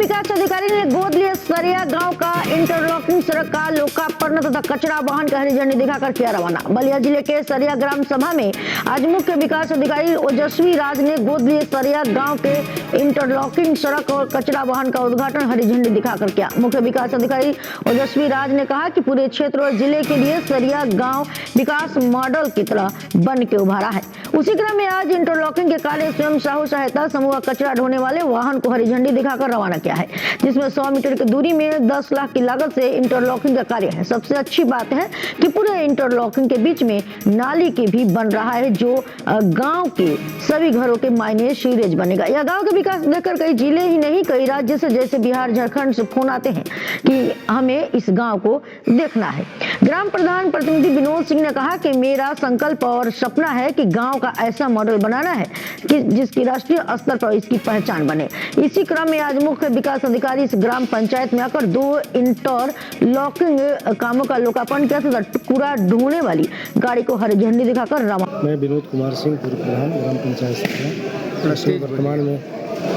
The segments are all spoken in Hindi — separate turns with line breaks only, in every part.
विकास अधिकारी ने गोद लिए सरिया गांव का इंटरलॉकिंग सड़क का लोकार्पण तथा कचरा वाहन का हरी झंडी दिखाकर किया रवाना। बलिया जिले के सरिया ग्राम सभा में आज मुख्य विकास अधिकारी ओजस्वी राज ने गोद लिए सरिया गांव के इंटरलॉकिंग सड़क और कचरा वाहन का उद्घाटन हरी झंडी दिखाकर किया। मुख्य विकास अधिकारी ओजस्वी राज ने कहा कि पूरे क्षेत्र और जिले के लिए सरिया गाँव विकास मॉडल की तरह बन के उभारा है। उसी क्रम में आज इंटरलॉकिंग के कार्य स्वयं साहू सहायता समूह कचरा ढोने वाले वाहन को हरी झंडी दिखाकर रवाना किया है, जिसमें 100 मीटर की दूरी में 10 लाख की लागत से इंटरलॉकिंग का कार्य है। सबसे अच्छी बात है कि पूरे इंटरलॉकिंग के बीच में नाली के भी बन रहा है, जो गांव के सभी घरों के मायने सीवरेज बनेगा। यह गांव का विकास देखकर कई जिले ही नहीं कई राज्य से जैसे बिहार झारखंड से फोन आते हैं कि हमें इस गाँव को देखना है। ग्राम प्रधान प्रतिनिधि विनोद सिंह ने कहा कि मेरा संकल्प और सपना है कि गाँव का ऐसा मॉडल बनाना है कि जिसकी राष्ट्रीय स्तर पर इसकी पहचान बने। इसी क्रम में आज मुख्य विकास अधिकारी इस ग्राम पंचायत में आकर 2 इंटरलॉकिंग कामों का लोकार्पण किया तथा कूड़ा ढोने वाली गाड़ी को हरी झंडी दिखाकर रवाना।
मैं विनोद कुमार सिंह, पूर्व प्रधान ग्राम पंचायत। वर्तमान में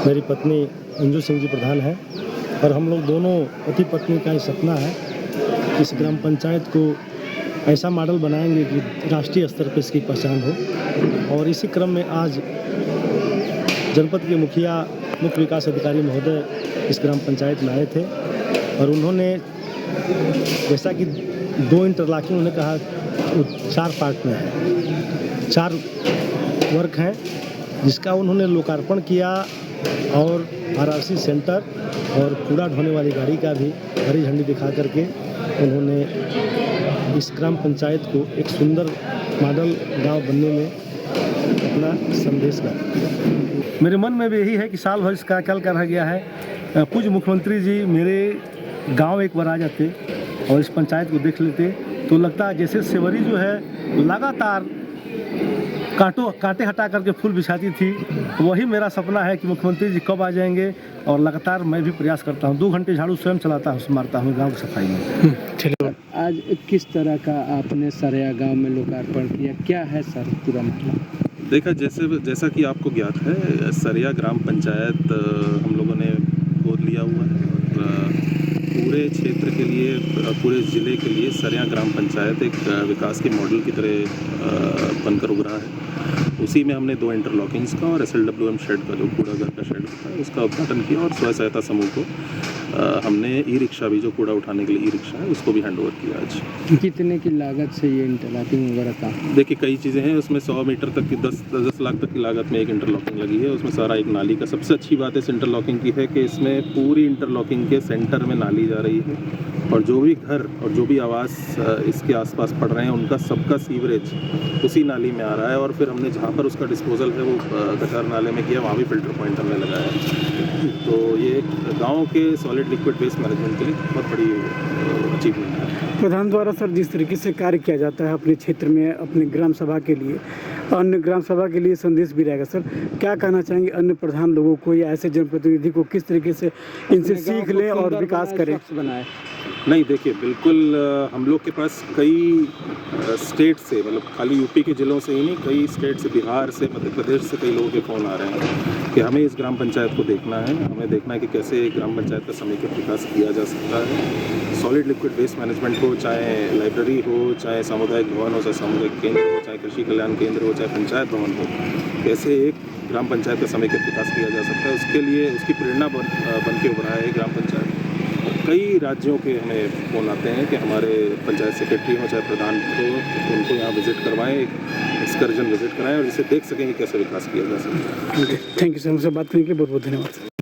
मेरी पत्नी अंजू सिंह जी प्रधान है और हम लोग दोनों पति पत्नी का ही सपना है कि इस ग्राम पंचायत को ऐसा मॉडल बनाएंगे कि राष्ट्रीय स्तर पर इसकी पहचान हो। और इसी क्रम में आज जनपद के मुखिया मुख्य विकास अधिकारी महोदय इस ग्राम पंचायत में आए थे और उन्होंने जैसा कि 2 इंटरलॉकिंग उन्होंने कहा 4 पार्ट में है, 4 वर्क हैं, जिसका उन्होंने लोकार्पण किया और आरआरसी सेंटर और कूड़ा ढोने वाली गाड़ी का भी हरी झंडी दिखा करके उन्होंने इस ग्राम पंचायत को एक सुंदर मॉडल गांव बनने में अपना संदेश दिया। मेरे मन में भी यही है कि साल भर इसका कल कर रह गया है। पूज्य मुख्यमंत्री जी मेरे गांव एक बार आ जाते और इस पंचायत को देख लेते तो लगता है जैसे सेवरी जो है लगातार कांटे हटा करके फूल बिछाती थी। वही मेरा सपना है कि मुख्यमंत्री जी कब आ जाएंगे और लगातार मैं भी प्रयास करता हूँ। 2 घंटे झाड़ू स्वयं मारता हूँ गांव की सफाई में।
आज किस तरह का आपने सरिया गांव में लोकार्पण किया, क्या है सर पूरा मतलब?
देखा जैसा कि आपको ज्ञात है, सरिया ग्राम पंचायत हम लोगों ने गोद लिया हुआ है और पूरे क्षेत्र के लिए, पूरे ज़िले के लिए सरिया ग्राम पंचायत एक विकास के मॉडल की तरह बनकर उभरा है। उसी में हमने 2 इंटरलॉकिंग्स का और SLWM शेड का, जो कूड़ा घर का शेड होता है, उसका उद्घाटन किया और स्वयं सहायता समूह को हमने ई-रिक्शा भी, जो कूड़ा उठाने के लिए ई-रिक्शा है, उसको भी हैंड ओवर किया आज।
कितने की लागत से ये इंटरलॉकिंग वगैरह का?
देखिए कई चीज़ें हैं उसमें। 100 मीटर तक की 10 लाख तक की लागत में एक इंटरलॉकिंग लगी है। उसमें सारा एक नाली का, सबसे अच्छी बात इस इंटरलॉकिंग की है कि इसमें पूरी इंटरलॉकिंग के सेंटर में नाली जा रही है और जो भी घर और जो भी आवास इसके आसपास पड़ रहे हैं उनका सबका सीवरेज उसी नाली में आ रहा है। और फिर हमने जहाँ पर उसका डिस्पोजल है वो गटार नाले में किया, वहाँ भी फिल्टर पॉइंट हमने लगाया है। तो ये गाँव के सॉलिड लिक्विड वेस्ट मैनेजमेंट के लिए बहुत बड़ी अचीवमेंट है।
प्रधान द्वारा सर जिस तरीके से कार्य किया जाता है अपने क्षेत्र में, अपने ग्राम सभा के लिए, अन्य ग्राम सभा के लिए संदेश भी रहेगा सर, क्या कहना चाहेंगे अन्य प्रधान लोगों को या ऐसे जनप्रतिनिधि को, किस तरीके से इनसे सीख लें और विकास करें?
नहीं देखिए, बिल्कुल हम लोग के पास कई स्टेट से, मतलब खाली यूपी के ज़िलों से ही नहीं, कई स्टेट से, बिहार से, मध्य प्रदेश से कई लोगों के फ़ोन आ रहे हैं कि हमें इस ग्राम पंचायत को देखना है, हमें देखना है कि कैसे ग्राम पंचायत का समेकित विकास किया जा सकता है। सॉलिड लिक्विड वेस्ट मैनेजमेंट हो, चाहे लाइब्रेरी हो, चाहे सामुदायिक भवन हो, चाहे सामुदायिक केंद्र हो, चाहे कृषि कल्याण केंद्र हो, चाहे पंचायत भवन हो, कैसे एक ग्राम पंचायत का समेकित विकास किया जा सकता है, उसके लिए उसकी प्रेरणा बन के उभरा है ग्राम पंचायत। कई राज्यों के हमें फ़ोन आते हैं कि हमारे पंचायत सेक्रेटरी हो चाहे प्रधान हो, उनको यहाँ विज़िट करवाएं, एक एक्सकर्जन विज़िट कराएं और इसे देख सकें कि कैसे विकास किया जा सकता है।
थैंक यू सर, हमसे बात करने के लिए बहुत बहुत धन्यवाद।